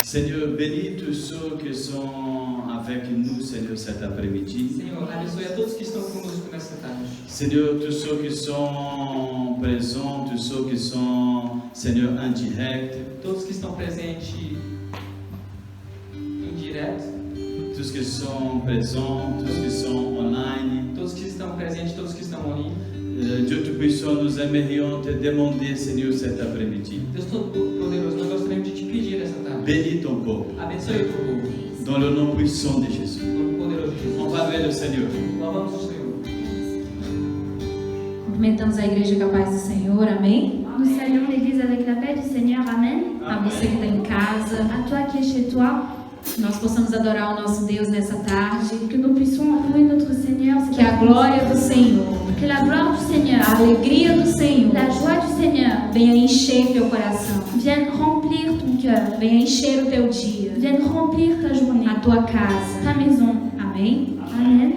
Seigneur, bénis tous ceux qui sont avec nous, Seigneur, cet après-midi. Senhor, abençoe a todos que estão conosco nesta tarde. Seigneur, tous ceux qui sont présents, tous ceux qui sont, Seigneur, en direct. Todos que estão presentes em direto, Tous qui sont présents, tous qui sont online. todos que estão presentes, todos que estão en ligne. Dieu Tout-Puissant, nous aimerions te demander, Seigneur, cet après-midi. Deus Todo-Poderoso, nós gostaríamos de te pedir nessa tarde. Bénis ton peuple, Abençoe o teu povo. dans le nom puissant de Jésus. No nome poderoso de On Jesus. va vers le Seigneur. Louvamos o Senhor. Cumprimentamos a igreja com a paz do Senhor, amém? Nous saluons l'Église avec la paix du Seigneur, Amen. A você que está em casa, À toi qui es chez toi, que nós possamos adorar o nosso Deus nessa tarde, que nous puissions louer notre Seigneur. que a glória do Senhor, Que la gloire du Seigneur, a alegria do Senhor la joie du Seigneur venha encher teu coração, vienne remplir ton cœur, venha encher o teu dia, vienne remplir ta journée, a tua casa, ta maison. amém? Amen.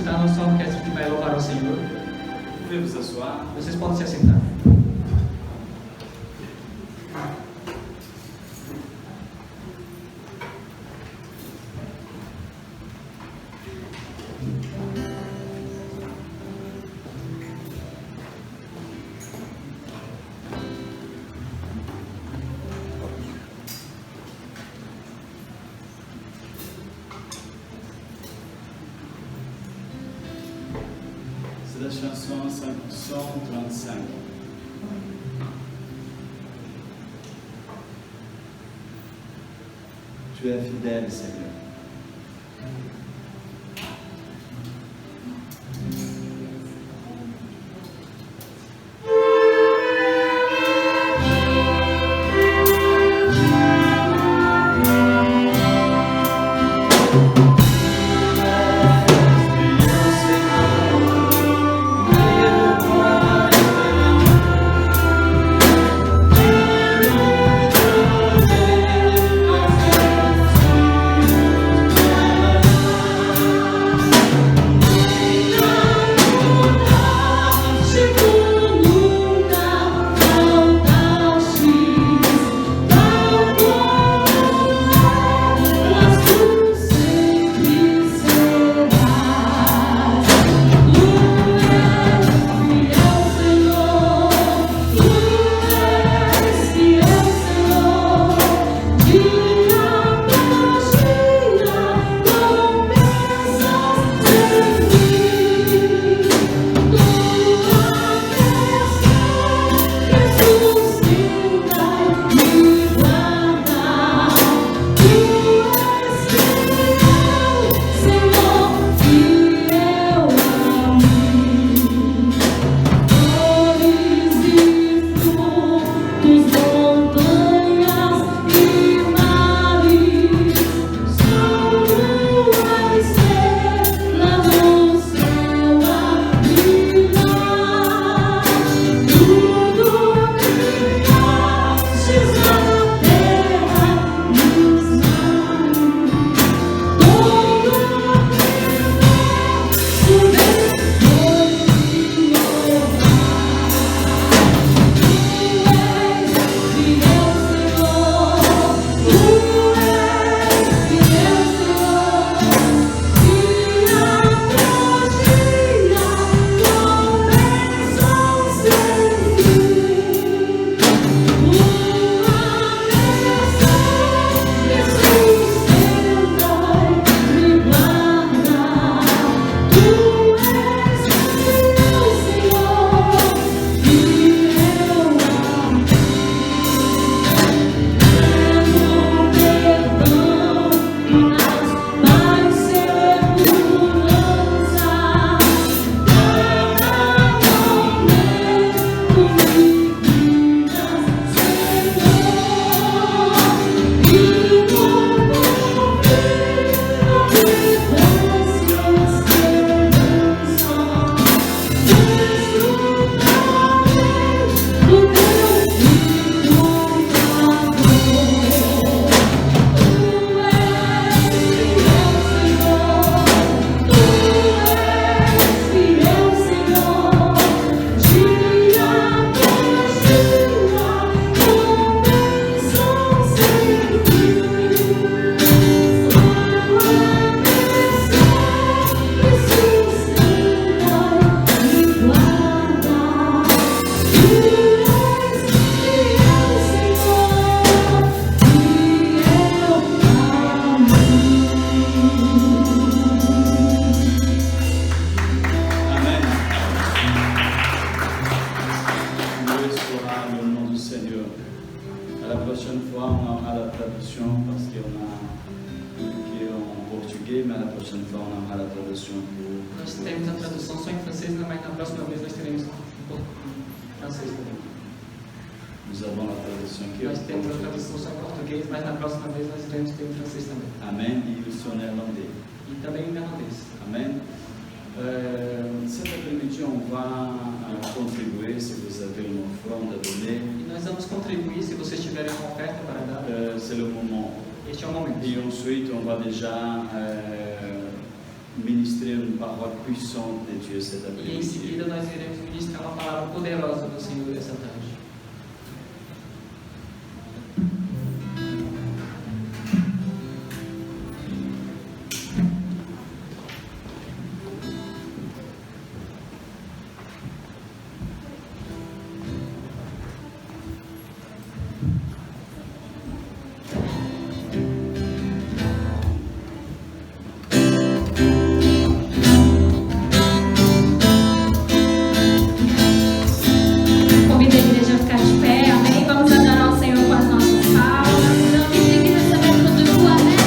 está a nossa orquestra que vai louvar ao Senhor. Vous pouvez vous asseoir. Vocês podem se assentar. C'est la chanson 135. Tu es fidèle, Seigneur. Nós temos a tradução só em francês, mas na próxima vez nós teremos em francês também. Nous avons la traduction qui est Nós temos a tradução só em português, mas na próxima vez nós iremos ter em francês também. Amen. Et aussi en néerlandais. E também em neerlandês. Amen. Cet après-midi, on va contribuer si vous avez une offrande à donner. E nós vamos contribuir se vocês tiverem uma oferta para dar. C'est le moment. Este é o momento. Et ensuite, on va déjà ministrer ministrer une parole puissante de Dieu cet E em après-midi. seguida nós iremos ministrar uma palavra poderosa do Senhor essa tarde. Convido a igreja a ficar de pé, amém? Vamos adorar ao Senhor com as nossas palmas. Então, me diga nessa mesma de rua, né?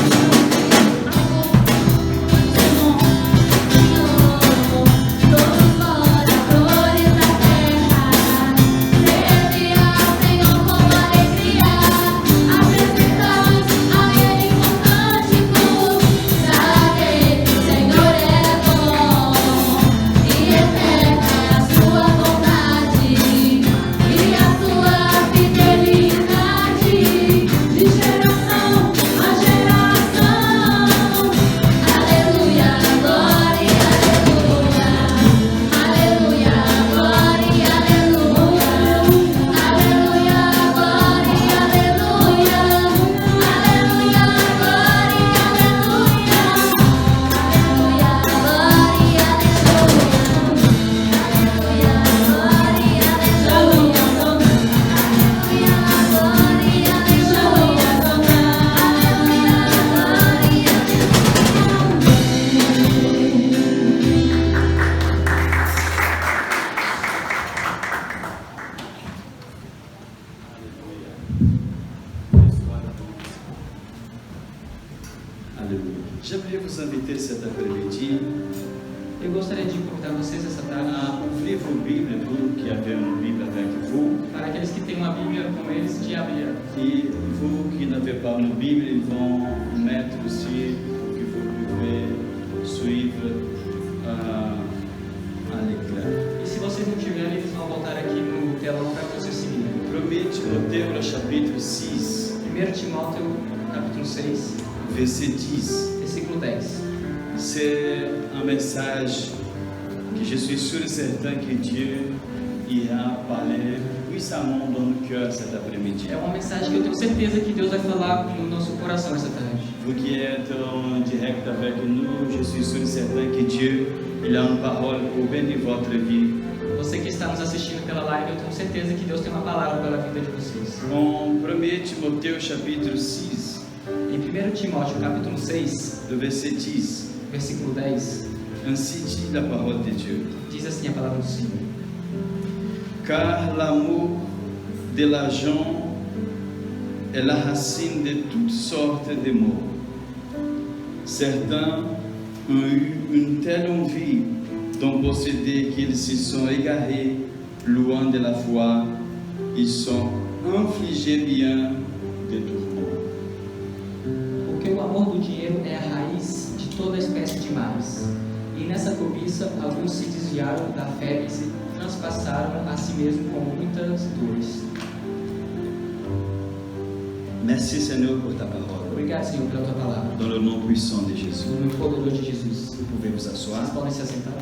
Todos moradores da terra, serve ao Senhor com alegria, apresentamos a Ele com cânticos, sabe que o Senhor é bom e eterna é a sua bondade e a sua fidelidade de geração a geração. Aleluia, glória, aleluia, glória, aleluia, aleluia, glória, aleluia, aleluia, glória, Alléluia. J'aimerais vous inviter cet après-midi Eu gostaria de convidar vocês essa tarde à ouvrir vos Bibles, vous qui avez une Bible avec vous, para aqueles que têm uma Bíblia com eles de abrir. et vous qui n'avez pas une Bible, ils vont mettre aussi pour que vous pouvez suivre à l'éclat. E se vocês não tiverem, eles vão voltar aqui no telão para você seguir. 1 Timothée, le chapitre 6, 1 Timóteo, capítulo 6, verset 10. versículo 10. C'est un message que je suis sûr et certain que Dieu ira parler puissamment dans nos cœurs cet après-midi. É uma mensagem que eu tenho certeza que Deus vai falar no nosso coração essa tarde. Vous qui êtes en direct avec nous, je suis sûr et certain que Dieu il a une parole pour bénir votre vie. Você que está nos assistindo pela live, eu tenho certeza que Deus tem uma palavra pela vida de vocês. En 1 Timothée chapitre 6, Em 1 Timóteo, capítulo 6, le verset 10, versículo 10, ainsi dit la parole de Dieu. diz assim a palavra do Senhor: Car l'amour de l'argent est la racine de toutes sortes de maux. Certains ont eu une telle envie d'en posséder qu'ils se sont égarés, loin de la foi, ils sont infligés bien de tourments. Porque o amor do dinheiro é a raiz de toda espécie de males. E nessa cobiça, alguns se desviaram da fé e se transpassaram a si mesmos com muitas dores. Merci Seigneur pour ta parole. Obrigado, Senhor, pela tua palavra. Dans le nom puissant de Jésus, No nome poderoso de Jesus. vous pouvez vous asseoir. Vocês podem se assentar.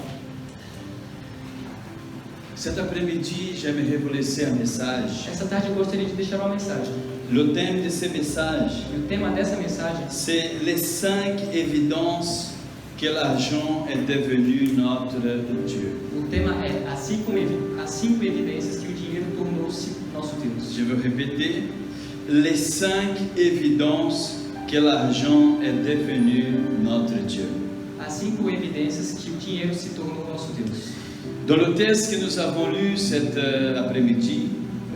Cet après-midi, j'aimerais vous laisser un message. Essa tarde eu gostaria de deixar uma mensagem. Le thème de ce message, E o tema dessa mensagem c'est les 5 évidences que l'argent est devenu notre Dieu. O tema é as cinco evidências que o dinheiro tornou-se nosso Deus. Je veux répéter, les 5 évidences que l'argent est devenu notre Dieu. As 5 evidências que o dinheiro se tornou nosso Deus. Dans le texte que nous avons lu cet après-midi,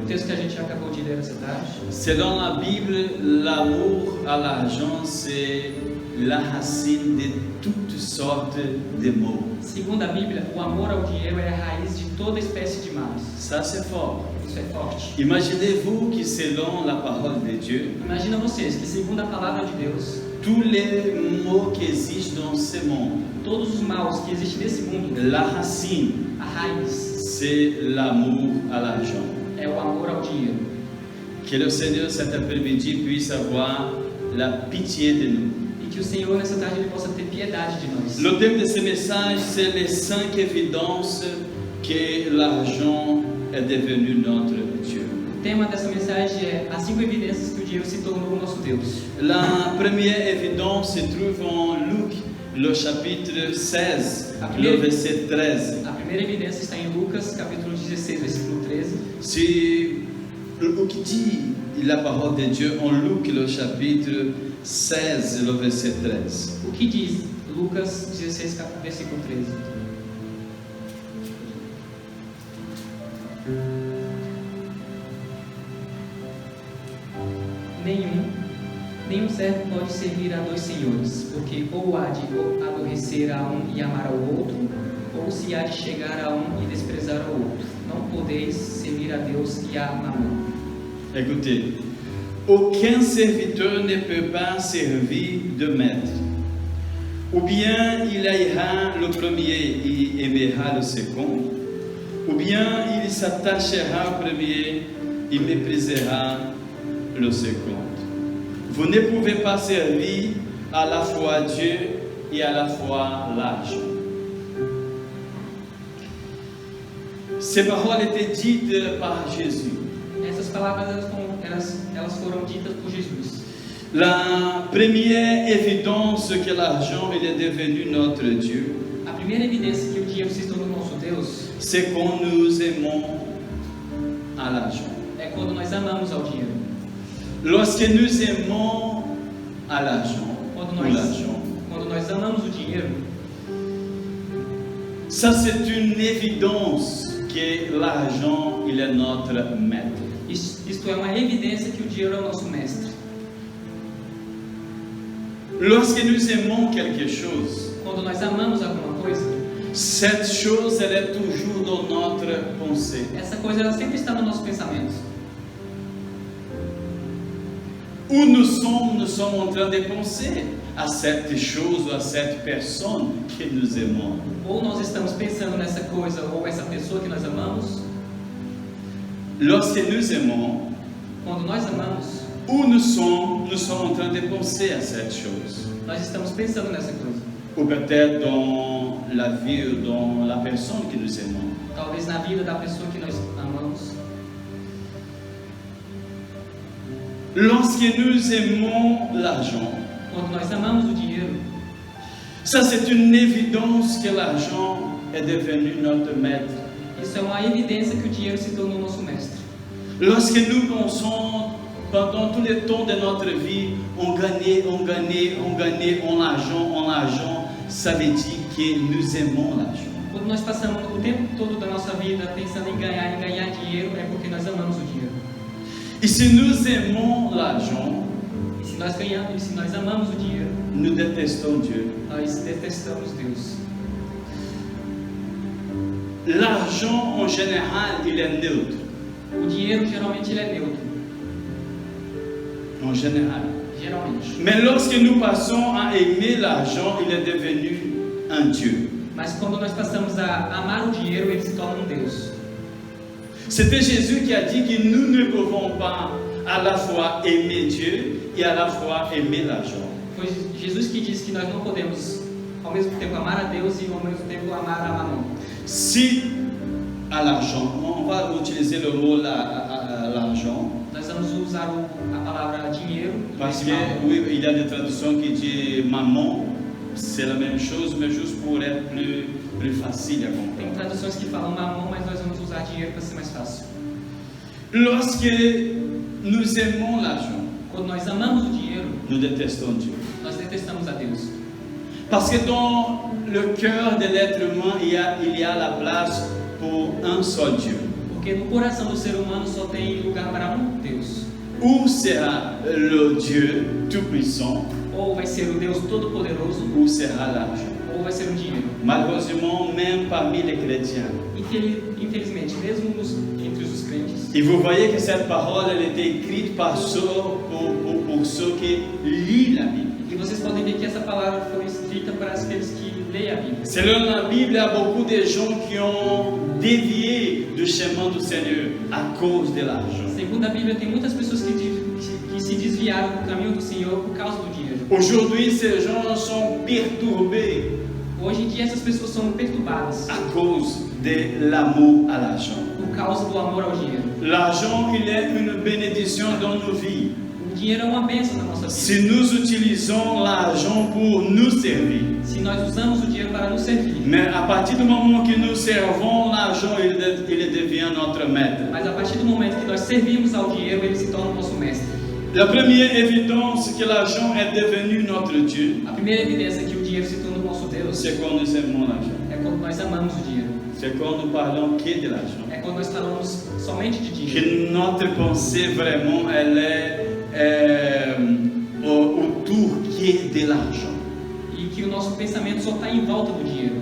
O texto que a gente acabou de ler essa tarde, selon la Bible, l'amour à l'argent, c'est la racine de toutes sortes de maux. segundo a Bíblia, o amor ao dinheiro é a raiz de toda espécie de males. Ça, c'est fort. Isso é forte. Imaginez-vous que selon la parole de Dieu, Imagina vocês que, segundo a palavra de Deus, tous les maux qui existent dans ce monde, todos os maus que existem nesse mundo, la racine, a raiz c'est l'amour à l'argent. é o amor ao dinheiro. Que le Seigneur cet après-midi puisse avoir la pitié de nous. E que o Senhor nessa tarde ele possa ter piedade de nós. Le thème de ce message, c'est les 5 évidences que l'argent est devenu notre Dieu. O tema dessa mensagem é as 5 evidências que o dinheiro se tornou o nosso Deus. La première évidence se trouve en Luc, le chapitre 16, La le première- verset 13. A primeira evidência está em Lucas, capítulo 16, versículo 13. Si Luc dit la parole de Dieu en Luc, le chapitre 16, le verset 13. O que diz Lucas 16, versículo 13? Nenhum servo pode servir a 2 senhores, porque ou há de aborrecer a um e amar ao outro, ou se há de chegar a um e desprezar ao outro. Não podeis servir a Deus e a Mamon. Écoutez, aucun serviteur ne peut pas servir de maître. Ou bien il haïra le premier et aimera le second, ou bien il s'attachera au premier et méprisera le second. Vous ne pouvez pas servir à la fois Dieu et à la fois l'argent. Ces paroles étaient dites par Jésus. Essas palavras elas foram ditas por Jesus. La première évidence que l'argent il est devenu notre Dieu, A primeira evidência que o dinheiro se tornou nosso Deus c'est qu'on nous aimons à l'argent. é quando nós amamos ao dinheiro. Lorsque nous aimons à l'argent, Quando ou l'argent, nós amamos o dinheiro, ça c'est une évidence que l'argent il est notre maître. isto é uma evidência que o dinheiro é o nosso mestre. Lorsque nous aimons quelque chose, Quando nós amamos alguma coisa, cette chose elle est toujours dans notre pensée. essa coisa ela sempre está no nosso pensamento. Où nous sommes en train de penser à cette chose ou à cette personne que nous aimons. Ou nós estamos pensando nessa coisa ou essa pessoa que nós amamos. Lorsque nous aimons, Quando nós amamos, où nous sommes en train de penser à cette chose. nós estamos pensando nessa coisa. Ou peut-être dans la vie ou dans la personne que nous aimons. Talvez na vida da pessoa que nós amamos. Lorsque nous aimons l'argent, Quando nós amamos o dinheiro, ça c'est une évidence que l'argent est devenu notre maître. isso é uma evidência que o dinheiro se tornou nosso mestre. Lorsque nous pensons pendant tout le temps de notre vie, on gagnait en l'argent, ça veut dire que nous aimons l'argent. Quando nós passamos o tempo todo da nossa vida pensando em ganhar dinheiro, é porque nós amamos o dinheiro. Et si nous aimons l'argent, E se nós ganhamos, e se nós amamos o dinheiro, nous détestons Dieu. nós detestamos Deus. L'argent en général, il est neutre. O dinheiro geralmente ele é neutro, En général. geralmente. Mais lorsque nous passons à aimer l'argent, il est devenu un Dieu. Mas quando nós passamos a amar o dinheiro, ele se torna um Deus. C'était Jésus qui a dit que nous ne pouvons pas à la fois aimer Dieu et à la fois aimer l'argent. Foi Jesus que disse que nós não podemos ao mesmo tempo amar a Deus e ao mesmo tempo amar a Mamon. Si à l'argent, on va utiliser le mot l'argent, Nós vamos usar a palavra dinheiro, em parce vez de que mamon. oui, il y a des traductions qui disent maman, c'est la même chose, mais juste pour être plus facile à Tem comprendre. traduções que falam mamon, mas nós vamos usar dinheiro para ser mais fácil. Lorsque nous aimons l'argent, Quando nós amamos o dinheiro, nous détestons Dieu. nós detestamos a Deus. Parce que dans le cœur de l'être humain, il y a la place pour un seul Dieu. Porque no coração do ser humano só tem lugar para um Deus. Ou sera le Dieu tout-puissant, Ou vai ser o Deus Todo-Poderoso, ou sera l'argent. ou vai ser o dinheiro. Malheureusement, même parmi les chrétiens. Infelizmente, mesmo entre os crentes, Et vous voyez que cette parole, elle était écrite par ceux, pour ceux qui lisent la Bible. e vocês podem ver que essa palavra foi escrita para aqueles que leem a Bíblia. Selon la Bible, il y a beaucoup de gens qui ont dévié du chemin du Seigneur à cause de l'argent. Segundo a Bíblia, tem muitas pessoas que se desviaram do caminho do Senhor por causa do dinheiro. Aujourd'hui, ces gens sont perturbés Hoje em dia essas pessoas são perturbadas à cause de l'amour à l'argent. por causa do amor ao dinheiro. L'argent, il est une bénédiction dans nos vies. O dinheiro é uma bênção na nossa vida. Si nous utilisons l'argent pour nous servir, Se nós usamos o dinheiro para nos servir. mais à partir du moment que nous servons l'argent, il devient notre maître. Mas a partir do momento que nós servimos ao dinheiro, ele se torna o nosso mestre. La première évidence que l'argent est devenu notre Dieu, A primeira evidência que o dinheiro se torna o nosso Deus c'est quand nous aimons l'argent. é quando nós amamos o dinheiro. C'est quand nous parlons que de l'argent. É quando nós falamos somente de dinheiro. Que notre pensée vraiment, elle est autour que de l'argent. E que o nosso pensamento só está em volta do dinheiro.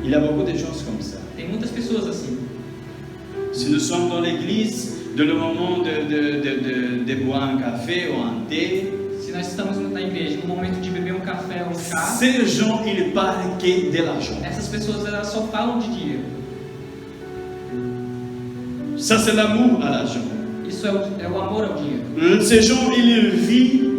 Il y a beaucoup de gens comme ça. Tem muitas pessoas assim. Si nous sommes dans l'église, dans le moment de boire un café ou un thé, Se nós estamos na igreja, no momento de beber um café ou um chá, ces gens, ils parlent que de l'argent. essas pessoas elas só falam de dinheiro. Ça, c'est l'amour à l'argent. Isso é o amor ao dinheiro. Ces gens, ils vivent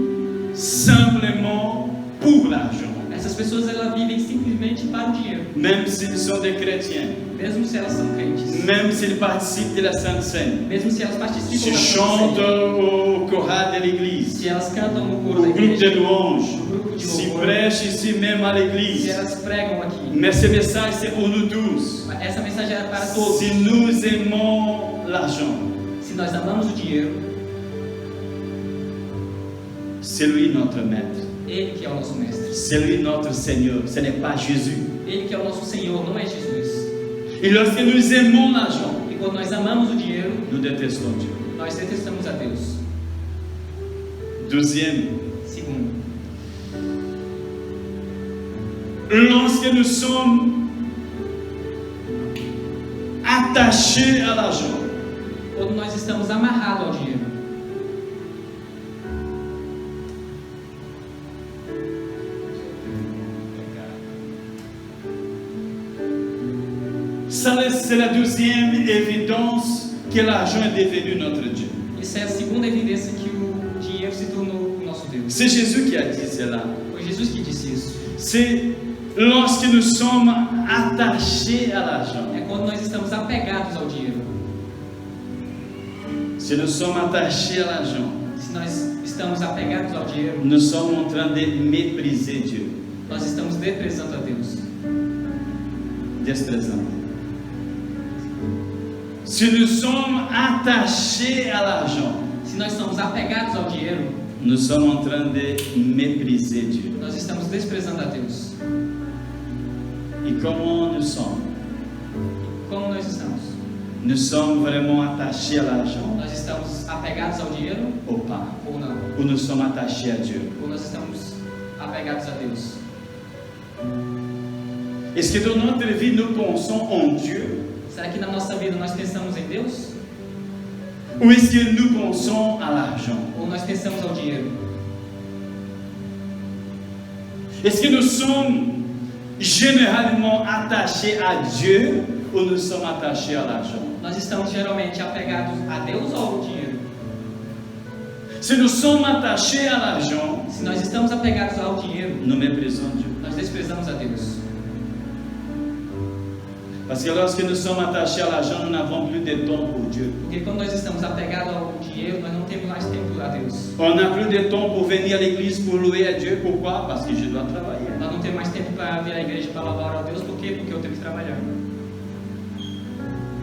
simplement pour l'argent, Essas pessoas elas vivem simplesmente para o dinheiro, même s'ils sont des chrétiens, mesmo se elas são crentes, même s'ils participent de la Sainte Seine, mesmo se elas participam s'ils da chantent Santa au choral de Ceia, l'église, se elas cantam no coro au da groupe de igreja, louanges, no grupo de s'ils louvor, prêchent ici même à se l'église. elas pregam aqui. Mais ce message, c'est pour nous tous. Essa mensagem é para todos. Si nous aimons l'argent, Se nós amamos o dinheiro, c'est lui notre maître, Ele que é o nosso mestre, c'est lui notre Seigneur, ce n'est pas Jésus. Ele que é o nosso Senhor, não é Jesus. Et lorsque nous aimons l'argent, E quando nós amamos o dinheiro, nous détestons Dieu. nós detestamos a Deus. Deuxième, Segundo, lorsque nous sommes attachés à l'argent, quando nós estamos amarrados ao dinheiro, ça, c'est la deuxième évidence que l'argent est devenu notre Dieu. isso é a segunda evidência que o dinheiro se tornou o nosso Deus. C'est Jésus qui a dit cela. Foi Jesus que disse isso. C'est lorsque nous sommes attachés à l'argent. É quando nós estamos apegados ao dinheiro. Si nous sommes attachés à l'argent, Se nós estamos apegados ao dinheiro, nous sommes en train de mépriser Dieu, nós estamos desprezando a Deus. desprezando. Si nous sommes attachés à l'argent, Se nós somos apegados ao dinheiro, nous sommes en train de mépriser Dieu. nós estamos desprezando a Deus. Et comment nous sommes? Como nós estamos? Nous sommes vraiment attachés à l'argent Nós estamos apegados ao dinheiro ou pas? ou não? Ou nous sommes attachés à Dieu? Ou nós estamos apegados a Deus? Est-ce que dans notre vie, nous pensons en Dieu? Será que na nossa vida nós pensamos em Deus? Ou est-ce que nous pensons à l'argent? Ou nós pensamos ao dinheiro? Est-ce que nous sommes généralement attachés à Dieu ou nous sommes attachés à l'argent? Nós estamos geralmente apegados a Deus ou ao dinheiro? Si nous sommes attachés à l'argent, Se nós estamos apegados ao dinheiro, nous méprisons Dieu. nós desprezamos a Deus. Parce que lorsque nous sommes attachés à l'argent, nous n'avons plus de temps pour Dieu. Porque quando nós estamos apegados ao dinheiro, nós não temos mais tempo a Deus. On n'a plus de temps pour venir à l'église pour louer à Dieu. Pourquoi? Parce que je dois travailler. Nós não temos mais tempo para vir à igreja para louvar a Deus. Por quê? Porque eu tenho que trabalhar.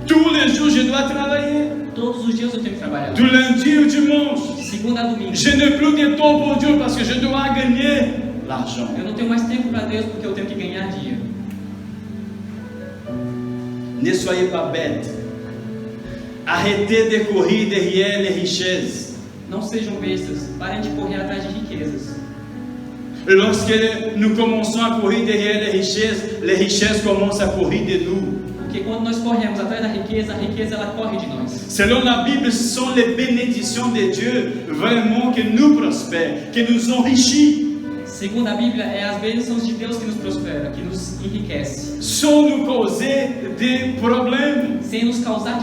Tous les jours, je dois travailler. Todos os dias eu tenho que trabalhar. Du lundi au dimanche. De segunda a domingo. Je n'ai plus de temps pour Dieu parce que je dois gagner l'argent. Eu não tenho mais tempo para Deus porque eu tenho que ganhar dinheiro. Ne soyez pas bêtes. Arrêtez de courir derrière les richesses. Não sejam bestas. Parem de correr atrás de riquezas. Lorsque nous commençons à courir derrière les richesses commencent à courir de nous. Porque quando nós corremos atrás da riqueza, a riqueza ela corre de nós. Selon la Bible, ce sont les bénédictions de Dieu vraiment qui nous prospèrent, qui nous enrichissent, Segundo a Bíblia, é as bênçãos de Deus que nos prospera, que nos enriquece, sans nous causer des problèmes. sem nos causar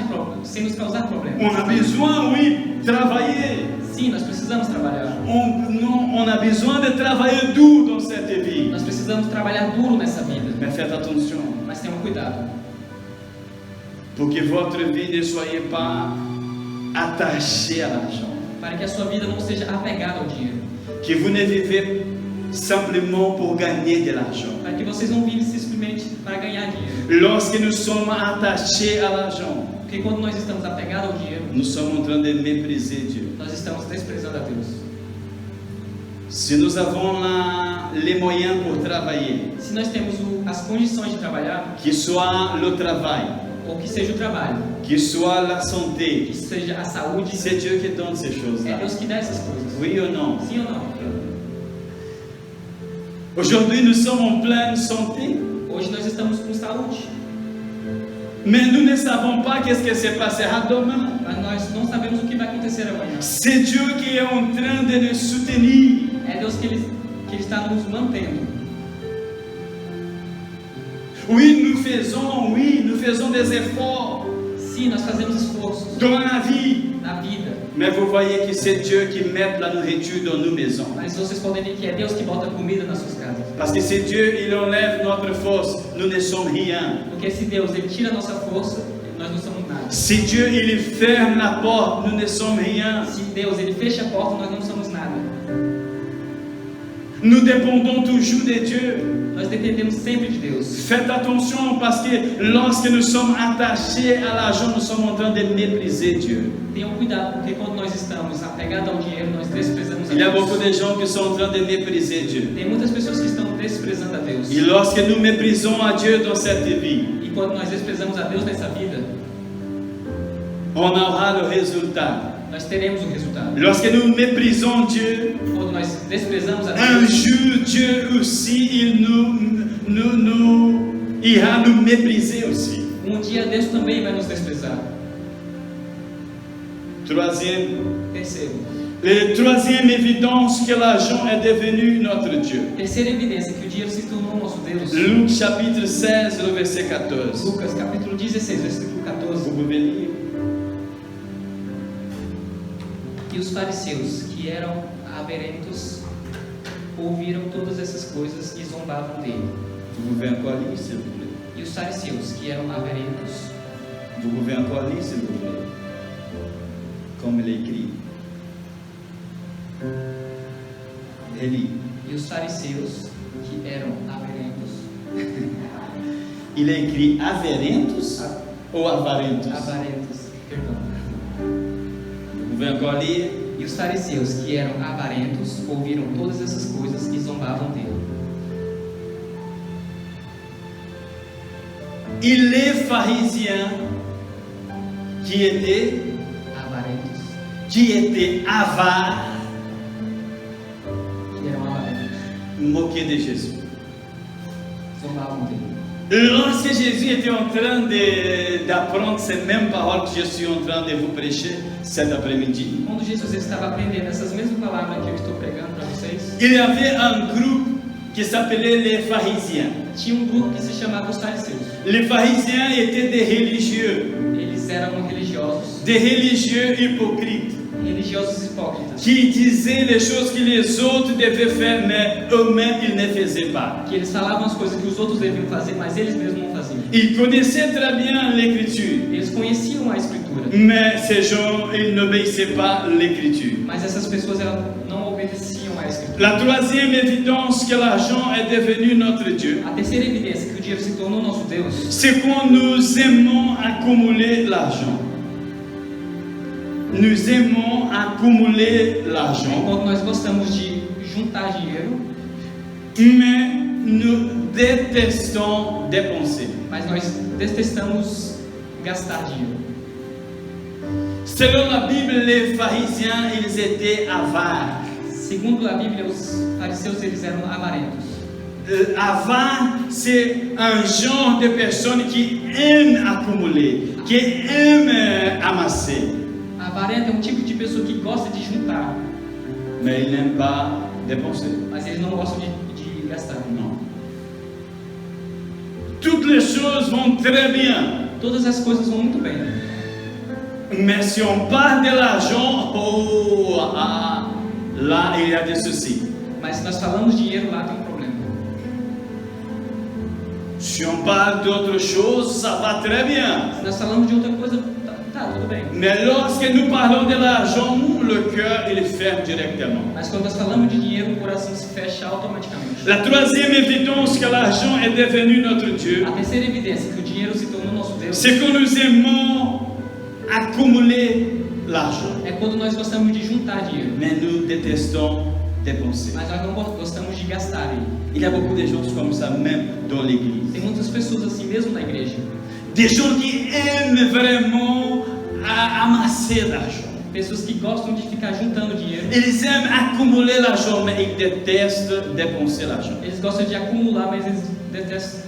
problemas. On a besoin, oui, de travailler. Sim, nós precisamos trabalhar. On a besoin de travailler dur dans cette vie. Nós precisamos trabalhar duro nessa vida. Mais faites attention, Mas tenham cuidado. pour que votre vie ne soit pas attachée à l'argent. Para que a sua vida não seja apegada ao dinheiro. Que vous ne vivez simplement pour gagner de l'argent. Para que vocês não vivem simplesmente para ganhar dinheiro. Lorsque nous sommes attachés à l'argent, Porque quando nós estamos apegados ao dinheiro, nous sommes en train de mépriser Dieu. nós estamos desprezando a Deus. Si nous avons les moyens pour travailler, Se nós temos as condições de trabalhar, que soit le travail, ou que seja o trabalho, que soit la que santé, seja a saúde, c'est Dieu qui donne ces é choses-là. Deus que dá essas coisas. Oui ou non? Sim ou não? Aujourd'hui, nous sommes en pleine santé, Hoje nós estamos com saúde, mais nous ne savons pas qu'est-ce qui se passera demain. mas nós não sabemos o que vai acontecer amanhã. C'est Dieu qui est en train de nous soutenir. É Deus que Ele está nos mantendo. Oui, nous faisons des efforts Sim, nós fazemos esforços dans la vie, na vida, mais vous voyez que c'est Dieu qui met la nourriture dans nos maisons. mas vocês podem ver que é Deus que bota comida nas suas casas. Parce que si Dieu, il enlève notre force, nous ne sommes rien. Porque se Deus Ele tira a nossa força, nós não somos nada. Si Dieu, il ferme la porte, nous ne sommes rien. Se Deus Ele fecha a porta, nós não somos nada. Nous dépendons toujours de Dieu. Nós dependemos sempre de Deus. Faites attention parce que lorsque nous sommes attachés à l'argent, nous sommes en train de mépriser Dieu. Tenham cuidado, porque quando nós estamos apegados ao dinheiro, nós desprezamos a Il y a beaucoup Deus. de gens qui sont en train de mépriser Dieu. Tem muitas pessoas que estão desprezando a Deus. Et lorsque nous méprisons à Dieu dans cette vie, E quando nós desprezamos a Deus nessa vida, on aura le résultat. nós teremos o resultado. Lorsque nous méprisons Dieu, Quando nós desprezamos a un Deus, jour Dieu aussi, il ira nous mépriser aussi. dia Deus também vai nos desprezar. Troisième, Terceiro, troisième évidence que l'argent est devenu notre Dieu. terceira evidência que o dinheiro se tornou nosso Deus. Luc chapitre 16, le verset 14. Lucas capítulo 16, versículo 14. Vous pouvez lire. E os fariseus, que eram avarentos, ouviram todas essas coisas e zombavam dele. Vous pouvez encore lire, s'il vous plaît. E os fariseus, que eram avarentos, Vous pouvez encore lire, s'il vous plaît. Comme il est écrit. Relis. e os fariseus, que eram avarentos, Il est écrit averentos ou avarentos? avarentos, perdão. Vous pouvez encore lire. E os fariseus, que eram avarentos, ouviram todas essas coisas e zombavam dele. Et les pharisiens qui étaient avares Que eram avarentos, moquaient de Jésus. zombavam dele. Lorsque Jésus était en train d'apprendre ces mêmes paroles que je suis en train de vous prêcher cet après-midi, Quando Jesus estava aprendendo essas mesmas palavras que eu estou pregando para vocês, il y avait un groupe qui s'appelait les pharisiens. tinha um grupo que se chamava os fariseus. Les pharisiens étaient des religieux Eles eram hypocrites, religiosos hipócritas, qui disaient les choses que les autres devaient faire, mais eux-mêmes ils ne faisaient pas. que eles falavam as coisas que os outros deviam fazer, mas eles mesmos não faziam. Ils connaissaient très bien l'écriture, Eles conheciam a Escritura, mais ces gens, ils n'obéissaient pas à l'écriture. mas essas pessoas elas não obedeciam a Escritura. La troisième évidence que l'argent est devenu notre Dieu, A terceira evidência que o dinheiro se tornou nosso Deus c'est quand nous aimons accumuler l'argent. Nous aimons accumuler é l'argent, quando nós gostamos de juntar dinheiro, mais nous détestons dépenser. mas nós detestamos gastar dinheiro. Selon la Bible, les pharisiens, ils étaient avares. Segundo a Bíblia, os fariseus eles eram avarentos. Avare, c'est un genre de personnes qui aiment accumuler, qui aiment amasser, Avarento é um tipo de pessoa que gosta de juntar, mais ils n'aiment pas dépenser. mas eles não gostam de gastar. Non. Toutes les choses vont très bien, Todas as coisas vão muito bem, Mais si on parle de l'argent, là il y a des soucis. Mas se nós falamos de dinheiro, lá tem um problema. Si on parle d'autre chose, ça va très bien. Se nós falamos de outra coisa, tá tudo bem. Mais lorsque nous parlons de l'argent, le cœur il ferme directement. Mas quando nós falamos de dinheiro, o coração se fecha automaticamente. La troisième évidence que l'argent est devenu notre Dieu, A terceira evidência que o dinheiro se tornou nosso Deus c'est que nous aimons accumuler l'argent. é quando nós gostamos de juntar dinheiro, Mais nous détestons dépenser. mas nós não gostamos de gastar ele. Il y a beaucoup de gens comme ça, même dans l'église. Tem muitas pessoas assim mesmo na igreja. Des gens qui aiment vraiment amasser l'argent. Pessoas que gostam de ficar juntando dinheiro. Ils aiment accumuler l'argent, mais ils détestent dépenser l'argent. Eles gostam de acumular, mas eles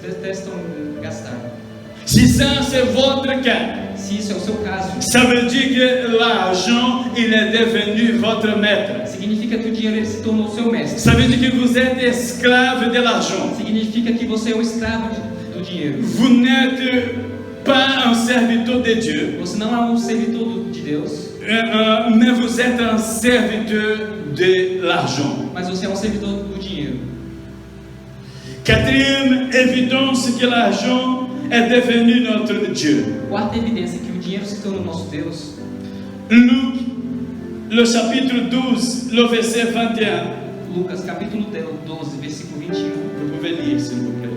detestam gastar. Si ça c'est votre cas, Se isso é o seu caso, ça veut dire que l'argent il est devenu votre maître. significa que o dinheiro ele se tornou o seu mestre. Ça veut dire que vous êtes esclave de l'argent. Significa que você é o escravo do dinheiro. Vous n'êtes pas un serviteur de Dieu, Você não é um servidor de Deus, mais vous êtes un serviteur de l'argent. mas você é um servidor do dinheiro. Quatrième évidence que l'argent est devenu notre Dieu. Quarta evidência que o dinheiro se tornou nosso Deus. Luc, le chapitre 12, le verset 21. Lucas capítulo 12, versículo 21. Vous pouvez lire, s'il vous plaît.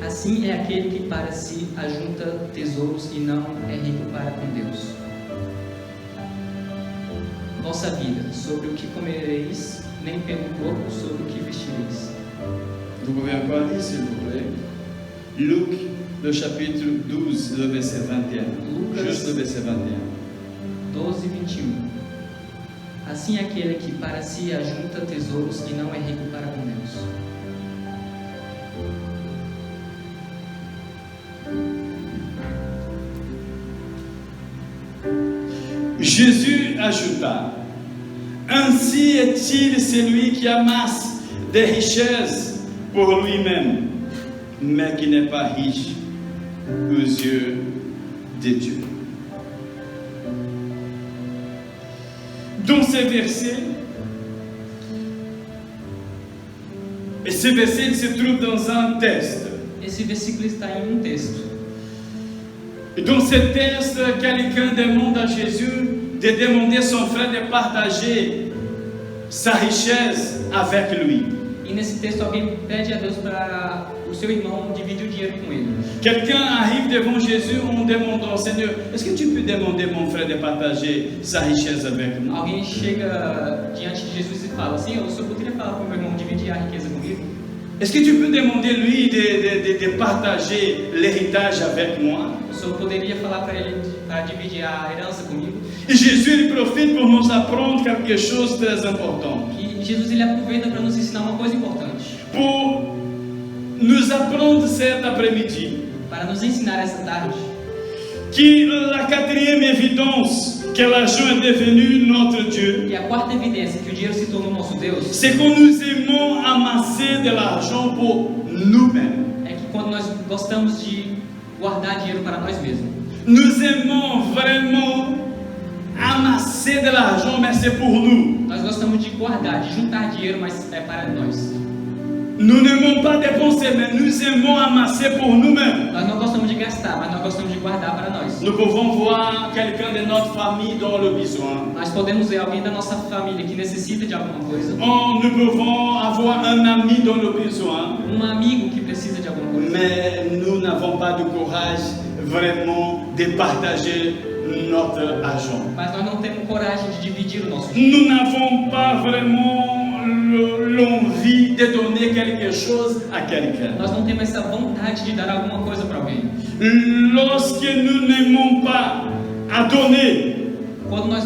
Assim é aquele que para si ajunta tesouros e não é rico para com Deus. Vossa vida, sobre o que comereis, nem pelo corpo sobre o que vestireis. Vous pouvez encore lire, s'il vous plaît. Luc, le chapitre 12, le verset 21. Lucas. Juste le verset 21. 12, 21. Assim é aquele que para si ajunta tesouros e não é rico para com Deus. Jésus ajouta, ainsi est-il celui qui amasse des richesses pour lui-même, mais qui n'est pas riche aux yeux de Dieu. Dans ces versets, et ce verset il se trouve dans un texte. Esse versículo está em um texto. Et dans ce texte, quelqu'un demande à Jésus de demander à son frère de partager sa richesse avec lui. E nesse texto alguém pede a Deus para o seu irmão dividir o dinheiro com ele. Quelqu'un arrive devant Jésus en demandant, Seigneur, est-ce que tu peux demander à mon frère de partager sa richesse avec moi? Alguém chega diante de Jesus e fala assim, o senhor poderia falar para o meu irmão dividir a riqueza comigo? Est-ce que tu peux demander lui de partager l'héritage avec moi? O senhor poderia falar para ele para dividir a herança comigo? Et Jésus il profite pour nous apprendre quelque chose de très important. E Jesus ele aproveita para nos ensinar uma coisa importante. Pour nous apprendre cet après-midi Para nos ensinar essa tarde que la quatrième évidence que l'argent est devenu notre Dieu, e a quarta evidência que o dinheiro se tornou nosso Deus c'est que nous aimons amasser de l'argent pour nous-mêmes. é que quando nós gostamos de guardar dinheiro para nós mesmos. Nous aimons vraiment amasser de l'argent, mais c'est pour nous. Nós gostamos de guardar, de juntar dinheiro, mas é para nós. Nous n'aimons pas dépenser, mais nous aimons amasser pour nous-mêmes. Nós não gostamos de gastar, mas nós gostamos de guardar para nós. Nous pouvons voir quelqu'un de notre famille dans le besoin. Nós podemos ver alguém da nossa família que necessita de alguma coisa, Nous pouvons avoir un ami dans le besoin, um amigo que precisa de alguma coisa, mais nous n'avons pas de courage vraiment de partager notre argent. mas nós não temos coragem de dividir o nosso dinheiro. Nous n'avons pas vraiment l'envie de donner quelque chose à quelqu'un. Nós não temos essa vontade de dar alguma coisa para alguém. Lorsque nous n'aimons pas à donner, Quando nós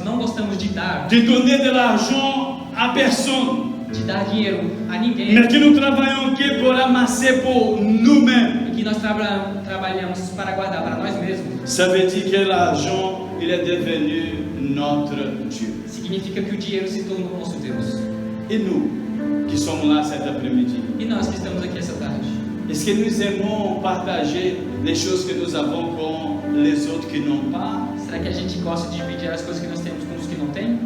não gostamos de dar de donner de l'argent à personne, dinheiro a ninguém, mais que nous travaillons que pour amasser pour nous-mêmes, e que nós trabalhamos para guardar para nós mesmos, ça veut dire que l'argent, il est devenu notre Dieu. significa que o dinheiro se tornou nosso Deus. Et nous, qui sommes là cet après-midi, E nós que estamos aqui essa tarde, Est-ce que nous aimons partager les choses que nous avons com les autres qui n'ont pas? Será que a gente gosta de dividir as coisas que nós temos com os que não têm?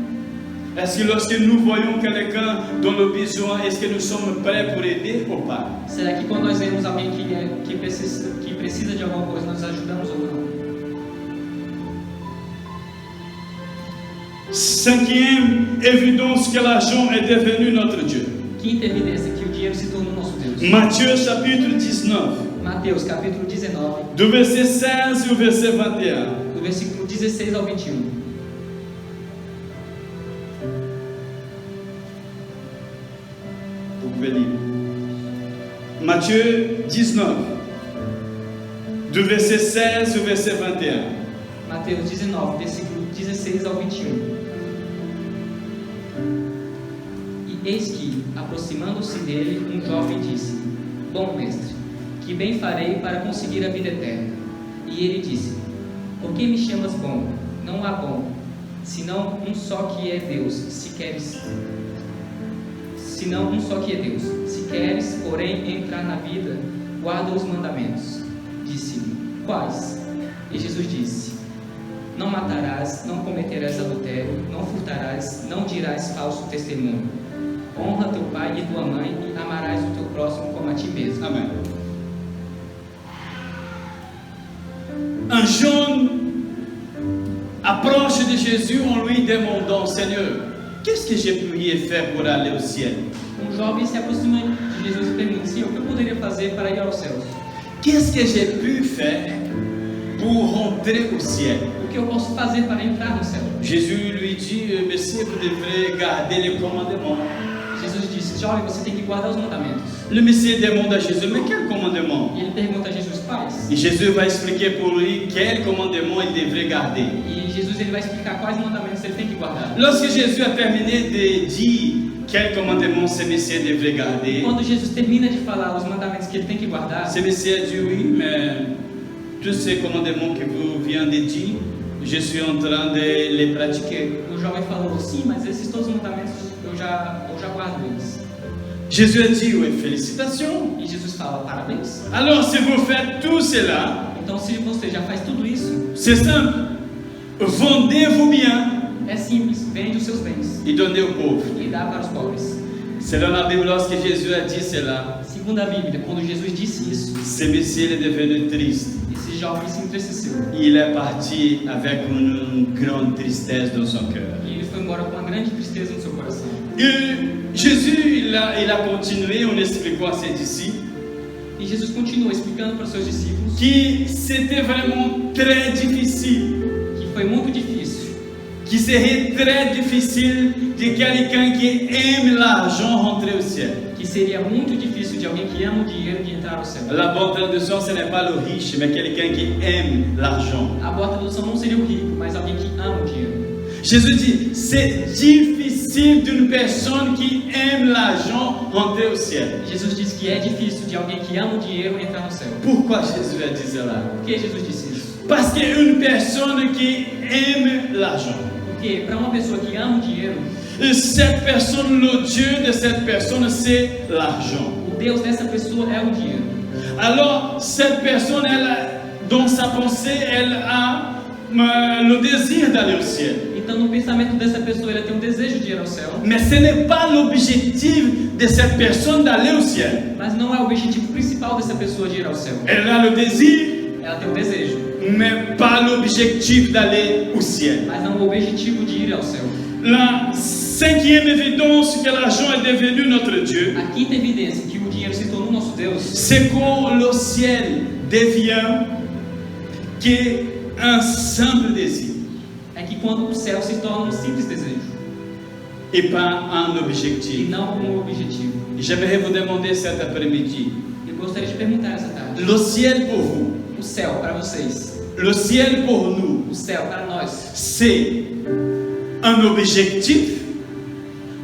Est-ce que lorsque nous voyons quelqu'un dans le besoin, est-ce que nous sommes prêts pour aider ou pas? Será que quando nós vemos alguém que precisa de alguma coisa, nós ajudamos ou não? Cinquième évidence que l'argent est devenu notre Dieu. Quinta evidência que o dinheiro se tornou nosso Deus. Matthieu chapitre 19, Mateus capítulo 19, du verset 16 au verset 21. do versículo 16 ao 21. Vous pouvez lire. Matthieu 19, du verset 16 au verset 21. Mateus 19, versículo 16 ao 21. E eis que, aproximando-se dele, um jovem disse: Bom mestre, que bem farei para conseguir a vida eterna? E ele disse: Por que me chamas bom? Não há bom, senão um só que é Deus, se queres. Senão um só que é Deus. Se queres, porém, entrar na vida, guarda os mandamentos. Disse-lhe: Quais? E Jesus disse: Não matarás, não cometerás adultério, não furtarás, não dirás falso testemunho. Honra teu pai e tua mãe e amarás o teu próximo como a ti mesmo. Amen. Un jeune approche de Jésus en lui demandant: Seigneur, qu'est-ce que j'ai pu faire pour aller au ciel? Jovem se aproxima de Jesus e pergunta: Senhor, o que eu poderia fazer para ir aos céus? Qu'est-ce que j'ai pu faire pour rentrer au ciel? O que eu posso fazer para entrar no céu? Jésus lui dit: Monsieur, vous devrez garder les commandements. Jesus disse: Jovem, você tem que guardar os mandamentos. Le Messie demande à Jésus: Mais quel commandement? E ele pergunta a Jesus: Quais? Et Jésus va expliquer pour lui quel commandement il devrait garder. E Jesus ele vai explicar quais mandamentos ele tem que guardar. Lorsque Jésus a terminé de dire quel commandement ce Messie devrait garder, Quando Jesus termina de falar os mandamentos que ele tem que guardar, ce Messie a dit: Oui, mais tous ces commandements que vous venez de dire, je suis en train de les pratiquer. o jovem falou: Sim, mas esses todos os mandamentos eu já guardo eles. Jésus a dit: Oui, félicitations. E Jesus fala: Parabéns. Alors, si vous faites tout cela, Então, se você já faz tudo isso, c'est simple. Vendez vos biens é simples: vende os seus bens et donnez aux pauvres. e dá para os pobres. Selon la Bible, lorsque Jésus a dit cela, Segundo a Bíblia, quando Jesus disse isso, ce Messie est devenu triste. esse jovem se entristeceu. Il est parti avec une grande tristesse dans son cœur. E ele foi embora com uma grande tristeza no seu coração. Et Jésus, il a continué en expliquant à ses disciples E Jesus continuou explicando para os seus discípulos que c'était vraiment très difficile, que foi muito difícil, qu'il serait très difficile de quelqu'un qui aime l'argent rentrer au ciel. que seria muito difícil de alguém que ama o dinheiro de entrar ao céu. La bonne traduction, ce n'est pas le riche, mais quelqu'un qui aime l'argent. A boa tradução não seria o rico, mas alguém que ama o dinheiro. Jésus dit: c'est difficile d'une personne qui aime l'argent rentrer au ciel. Jesus disse que é difícil de alguém que ama o dinheiro entrar no céu. Pourquoi Jésus a dit cela? Por que Jesus disse isso? Parce qu'une personne qui aime l'argent, Porque para uma pessoa que ama o dinheiro, cette personne, le Dieu de cette personne, c'est l'argent. o Deus dessa pessoa é o dinheiro. Alors, cette personne, dans sa pensée, elle a le désir d'aller au ciel. Então, no pensamento dessa pessoa, ela tem um desejo de ir ao céu, Mais ce n'est pas l'objectif de cette personne d'aller au ciel. mas não é o objetivo principal dessa pessoa de ir ao céu. Elle a le désir, Ela tem um desejo, mais pas l'objectif d'aller au ciel. mas não o objetivo de ir ao céu. La cinquième évidence que l'argent est devenu notre Dieu, A quinta evidência que o dinheiro se tornou nosso Deus c'est quand le ciel devient qu'un simple désir é que quando o céu se torna um simples desejo et pas un e objectif. não um objetivo. J'aimerais vous demander cet après-midi, Eu gostaria de perguntar essa tarde: le ciel pour vous, o céu para vocês, le ciel pour nous, o céu para nós, c'est un objectif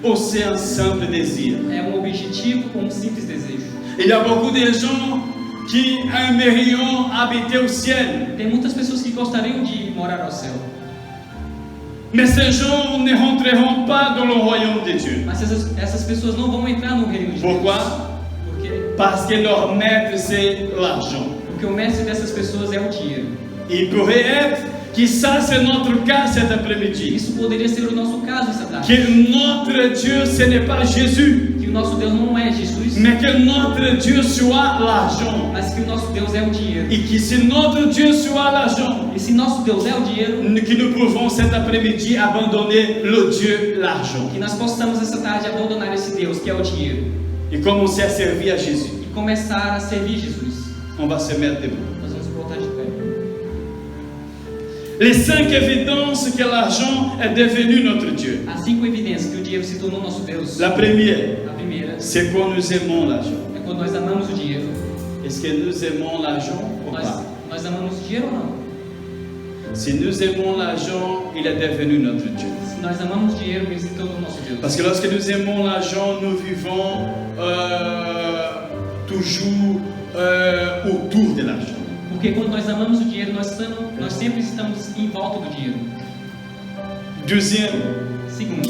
ou c'est un simple désir? é um objetivo ou um simples desejo? Il y a beaucoup de gens qui aimeraient habiter au ciel, Tem muitas pessoas que gostariam de morar ao céu, mais ces gens ne rentreront pas dans le royaume de Dieu. mas essas pessoas não vão entrar no reino de Deus. Pourquoi? Por quê? Parce que leur maître, c'est l'argent. Porque o mestre dessas pessoas é o dinheiro. Il pourrait être que ça, c'est notre cas cet après-midi. Isso poderia ser o nosso caso essa tarde. Que notre Dieu, ce n'est pas Jésus, Que o nosso Deus não é Jesus, mais que notre Dieu soit l'argent. mas que o nosso Deus é o dinheiro. Et que si notre Dieu soit l'argent, E se nosso Deus é o dinheiro, que nous pouvons cet après-midi abandonner le Dieu, l'argent, que nós possamos essa tarde abandonar esse Deus que é o dinheiro et commencer à servir à Jésus. e começar a servir Jesus. On va se mettre debout. Nós vamos voltar de pé. Les 5 évidences que l'argent est devenu notre Dieu. Há 5 evidências que o dinheiro se tornou nosso Deus. La première, A primeira c'est quand nous aimons l'argent. é quando nós amamos o dinheiro. Est-ce que nous aimons l'argent ou pas? Nós amamos o dinheiro ou não? Si nous aimons l'argent, il est devenu notre Dieu. Se nós amamos o dinheiro, ele se tornou nosso Deus. Parce que lorsque nous aimons l'argent, nous vivons toujours autour de l'argent. Porque quando nós amamos o dinheiro, nós sempre estamos em volta do dinheiro. Deuxième, Segundo,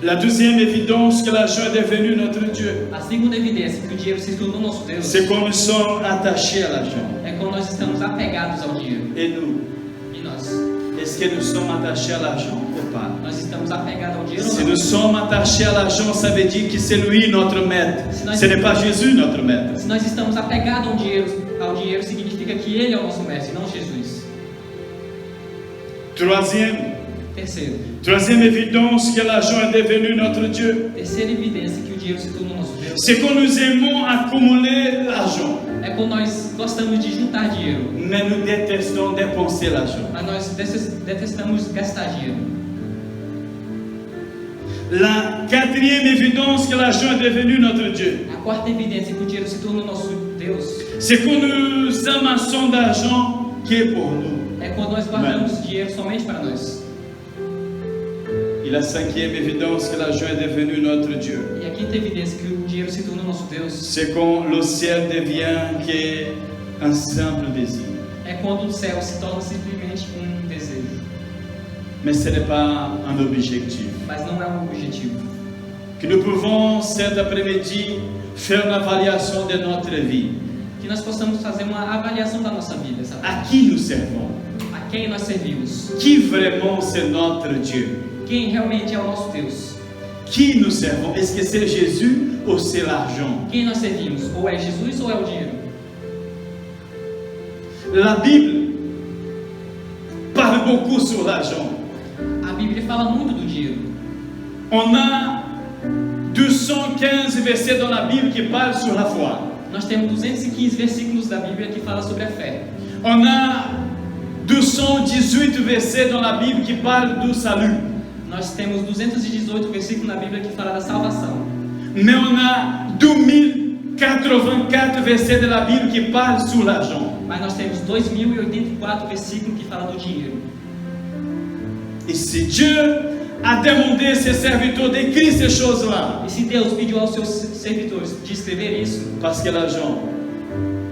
la deuxième évidence que l'argent est devenu notre Dieu, a segunda evidência que o dinheiro se tornou nosso Deus c'est quand nous sommes attachés à l'argent. é quando nós estamos apegados ao dinheiro. Et nous, E nós? est-ce que nous sommes attachés à l'argent ou pas? Nós estamos apegados ao dinheiro Si ou nous não? sommes attachés à l'argent, ça veut dire que c'est lui notre maître. Ce n'est pas Jésus notre maître. Se nós estamos apegados ao dinheiro significa que ele é o nosso mestre, não Jesus. Troisième évidence que l'argent est devenu notre Dieu, Terceira evidência que o dinheiro se tornou nosso Deus c'est quand nous aimons accumuler l'argent, é quando nós gostamos de juntar dinheiro, mais nous détestons dépenser l'argent. mas nós detestamos gastar dinheiro. La quatrième évidence que l'argent est devenu notre Dieu, A quarta evidência que o dinheiro se tornou nosso Deus c'est quand nous amassons d'argent qui est pour nous. é quando nós guardamos dinheiro somente para nós. Et la cinquième évidence que l'argent est devenu notre Dieu, E a quinta evidência que o dinheiro se tornou nosso Deus c'est quand le ciel devient qu'un simple désir. é quando o céu se torna simplesmente um desejo, Mais ce n'est pas un objectif. mas não é um objetivo. Que nous pouvons cet après-midi faire une évaluation de notre vie. Que nós possamos fazer uma avaliação da nossa vida, sabe? À qui nous servons? A quem nós servimos? Qui vraiment c'est notre Dieu? Quem realmente é o nosso Deus? Qui nous servons? Est-ce que c'est Jésus ou c'est l'argent? Quem nós servimos? Ou é Jesus ou é o dinheiro? La Bible parle beaucoup sur l'argent. A Bíblia fala muito do dinheiro. On a 215 versets dans la Bible qui parlent sur la foi. Nós temos 215 versículos da Bíblia que falam sobre a fé. On a 218 versets dans la Bible qui parlent du salut. Nós temos 218 versículos na Bíblia que falam da salvação. Mais on a 2084 versets de la Bible qui parlent sur l'argent. Mas nós temos 2084 versículos que falam do dinheiro. Et si Dieu a demandé à ses serviteurs d'écrire ces choses-là, E se Deus pediu aos seus servidores de escrever isso, parce que l'argent,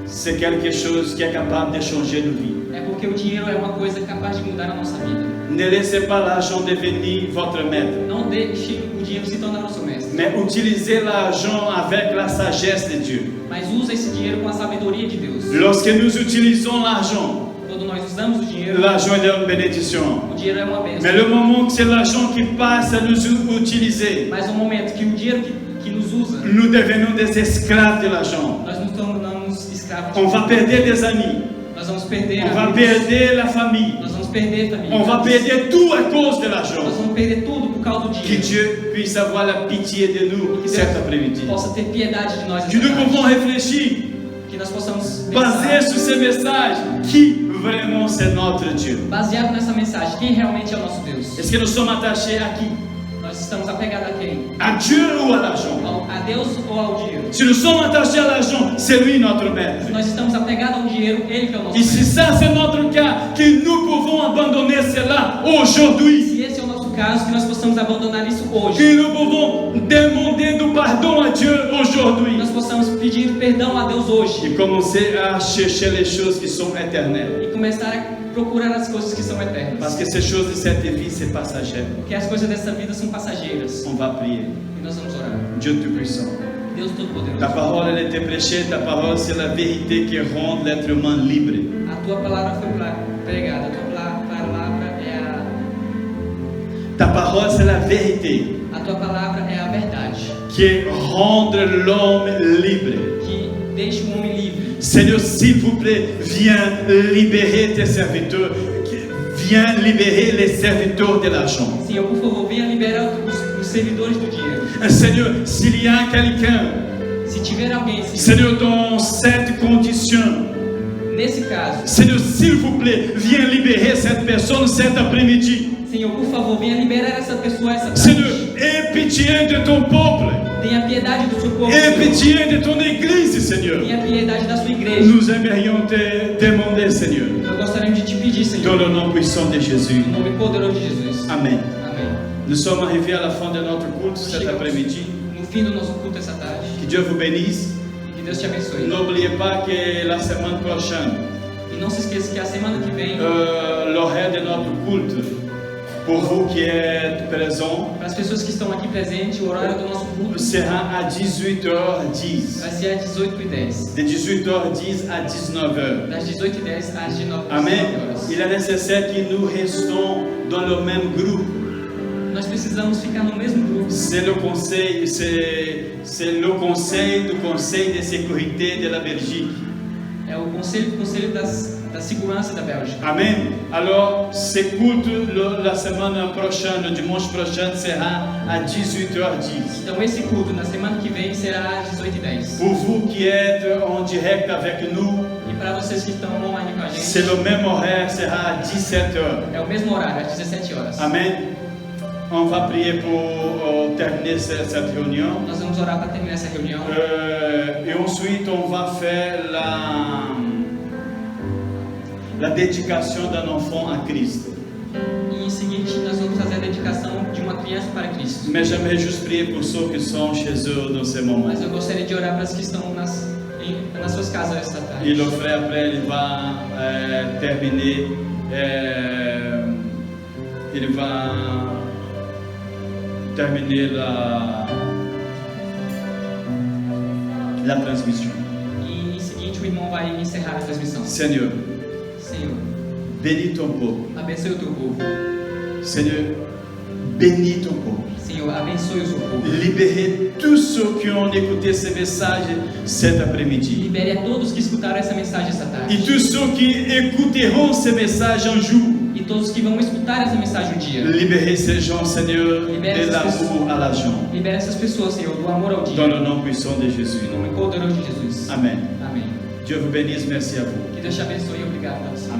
c'est quelque chose qui est capable de changer nos vies. é porque o dinheiro é uma coisa capaz de mudar a nossa vida. Ne laissez pas l'argent devenir votre maître, Não deixe o dinheiro se tornar nosso mestre, mais utilisez l'argent avec la sagesse de Dieu. mas usa esse dinheiro com a sabedoria de Deus. Lorsque nous utilisons l'argent, Quando nós usamos o dinheiro est une bénédiction. é uma bênção. Mais le moment que c'est l'argent qui passe à nous utiliser, Mas no momento que o dinheiro que nos usa, nous devenons des esclaves de l'argent. nós nos tornamos escravos. On va perdre des amis, Nós vamos perder on va amigos, perdre la famille, nós vamos perder família, on va perdre tout à cause de nós l'argent. vamos perder tudo por causa do Que dinheiro. Dieu puisse avoir la pitié de nous Que cet Deus après-midi. possa ter piedade de nós, Que nous essa pouvons tarde. réfléchir, Que nós possamos basé pensar, sur ces messages, qui vraiment c'est notre Dieu. baseado nessa mensagem, quem realmente é o nosso Deus. Est-ce que nous sommes attachés à qui? Nós estamos apegados a quem? À Dieu ou à l'argent? A Deus ou ao dinheiro? Si nous sommes attachés à l'argent, c'est lui notre maître. Se nós estamos apegados ao dinheiro, ele que é o nosso Et si mestre. ça c'est notre cas, que nous pouvons abandonner cela aujourd'hui, Se esse é o nosso caso, que nós possamos abandonar isso hoje. que nous pouvons demander du pardon à Dieu aujourd'hui, Nós possamos pedir perdão a Deus hoje. et commencer à chercher les choses qui sont éternelles. E começar a procurar as coisas que são eternas. Parce que ces choses de cette vie, c'est passager. Porque as coisas dessa vida são passageiras. On va prier. E nós vamos orar. Dieu Tout-Puissant, Deus Todo-Poderoso. Ta parole, elle était prêchée, ta parole, c'est la vérité qui rend l'être humain libre. A tua palavra foi pregada, a tua palavra é Ta parole, c'est la vérité a tua palavra é a verdade, qui rend l'homme libre. que deixa o homem livre. Seigneur, s'il vous plaît, viens libérer tes serviteurs. Viens libérer les serviteurs de l'argent. Senhor, por favor, venha liberar os servidores do dinheiro. Seigneur, s'il y a quelqu'un, Se tiver alguém, Senhor, Seigneur, dans cette condition, nesse caso, Seigneur, s'il vous plaît, viens libérer cette personne cet après-midi. Senhor, por favor, venha liberar essa pessoa essa Seigneur, tarde. aie pitié de ton peuple. Tenha piedade do seu povo, Aie Senhor. pitié de ton église, Seigneur. Tenha piedade da sua igreja. Nous aimerions te demander, Seigneur, Nós gostaríamos de te pedir, dans Senhor, le nom puissant de Jésus. em nome poderoso de Jesus. Amen. Amém. Nous sommes arrivés à la fin de notre culte cet Chegamos après-midi. no fim do nosso culto essa tarde. Que Dieu vous bénisse. E que Deus te abençoe. N'oubliez pas que la semaine prochaine, E não se esqueça que a semana que vem, l'horaire de notre culte, pour vous qui êtes présents, para as pessoas que estão aqui presentes, o horário do nosso culto sera à 18h10. vai ser às 18h10. De 18h10 à 19h. Das 18h10 às 19 Amen. horas. Il est nécessaire que nous restions dans le même groupe. Nós precisamos ficar no mesmo grupo. C'est le conseil, c'est le conseil du Conseil de sécurité de la Belgique. É o conselho da segurança da Bélgica. Amen. Alors, ce culte la semaine prochaine, le dimanche prochain, sera à 18h10. Então esse culto na semana que vem será às 18h10. Pour vous qui êtes en direct avec nous, E para vocês que estão online com a c'est gente, le même horaire, sera à 17h. é o mesmo horário, às 17 horas. Amen. On va prier pour terminer cette réunion. Nós vamos orar para terminar essa reunião. Et ensuite, on va faire la dédication d'un enfant à Christ. E em seguinte, nós vamos fazer a dedicação de uma criança para Cristo. Mais j'aimerais juste prier pour ceux qui sont chez eux dans ce moment. Mas eu gostaria de orar para as que estão nas suas casas esta tarde. Et le frère, après, il va terminer. Il va terminer la transmission. E em seguinte, o irmão vai encerrar a transmissão. Seigneur, Senhor, bénis ton peuple. abençoe o teu povo. Seigneur, bénis ton peuple. Senhor, abençoe o seu povo. Libérez tous ceux qui ont écouté ce message cet après-midi. Libere a todos que escutaram essa mensagem essa tarde. Et tous ceux qui écouteront ce message un jour. E todos que vão escutar essa mensagem um dia. Libérez ces gens, Seigneur, de l'amour à l'argent. Libere essas pessoas, Senhor, do amor ao Dans dinheiro. le nom puissant de Jésus. Em nome poderoso de Jesus. Amen. Amém. Dieu vous bénisse, merci à vous. Que Deus te abençoe e obrigado. Amen.